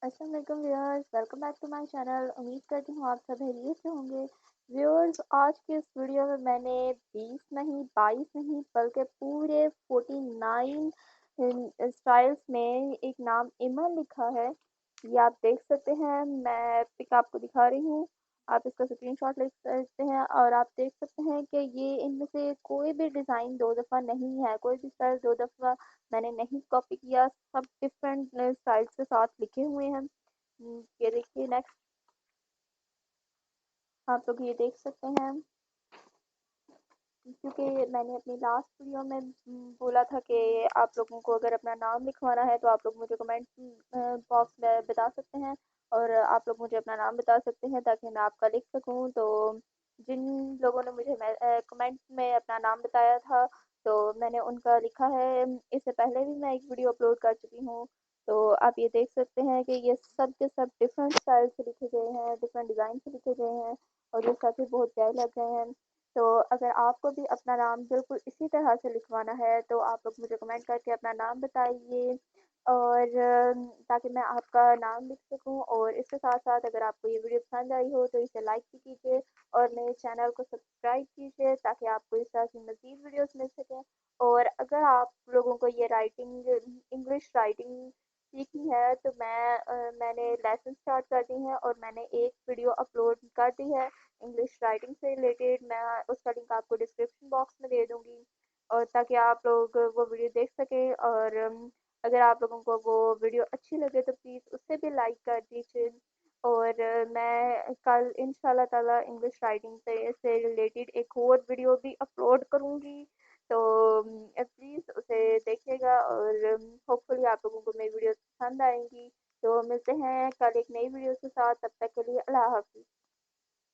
अस्सलाम वालेकुम viewers, welcome back to my channel. उम्मीद करती हूँ आप सब खैरियत से होंगे। व्यूअर्स, आज के इस वीडियो में मैंने 20 नहीं 22 नहीं बल्कि पूरे 49 स्टाइल्स में एक नाम इमन लिखा है। ये आप देख सकते हैं, मैं पिक आपको दिखा रही हूँ। आप इसका स्क्रीनशॉट ले सकते हैं और आप देख सकते हैं कि ये इनमें से कोई भी डिज़ाइन दो दफ़ा नहीं है, कोई भी स्टाइल दो दफ़ा मैंने नहीं कॉपी किया। सब डिफरेंट स्टाइल्स के साथ लिखे हुए हैं। ये देखिए नेक्स्ट, आप लोग ये देख सकते हैं। क्योंकि मैंने अपनी लास्ट वीडियो में बोला था कि आप लोगों को अगर अपना नाम लिखवाना है तो आप लोग मुझे कमेंट बॉक्स में बता सकते हैं, और आप लोग मुझे अपना नाम बता सकते हैं ताकि मैं आपका लिख सकूं। तो जिन लोगों ने मुझे कमेंट में अपना नाम बताया था तो मैंने उनका लिखा है। इससे पहले भी मैं एक वीडियो अपलोड कर चुकी हूँ। तो आप ये देख सकते हैं कि ये सब के सब डिफरेंट स्टाइल से लिखे गए हैं, डिफरेंट डिज़ाइन से लिखे गए हैं, और ये सभी बहुत प्यारे लग रहे हैं। तो अगर आपको भी अपना नाम बिल्कुल इसी तरह से लिखवाना है तो आप लोग मुझे कमेंट करके अपना नाम बताइए, और ताकि मैं आपका नाम लिख सकूं। और इसके साथ साथ अगर आपको ये वीडियो पसंद आई हो तो इसे लाइक भी कीजिए और मेरे चैनल को सब्सक्राइब कीजिए ताकि आपको इस तरह की मज़ीद वीडियोस मिल सकें। और अगर आप लोगों को ये राइटिंग, इंग्लिश राइटिंग सीखनी है तो मैंने लेसन स्टार्ट कर दी हैं और मैंने एक वीडियो अपलोड कर दी है इंग्लिश राइटिंग से रिलेटेड। मैं उसका लिंक आपको डिस्क्रिप्शन बॉक्स में दे दूँगी, और ताकि आप लोग वो वीडियो देख सकें। और अगर आप लोगों को वो वीडियो अच्छी लगे तो प्लीज़ उसे भी लाइक कर दीजिए। और मैं कल इंशाल्लाह ताला इंग्लिश राइटिंग से रिलेटेड एक और वीडियो भी अपलोड करूँगी। तो प्लीज़ उसे देखिएगा, और होपफुली आप लोगों को मेरी वीडियो पसंद आएंगी। तो मिलते हैं कल एक नई वीडियो के साथ, तब तक के लिए अल्लाह हाफ़िज़।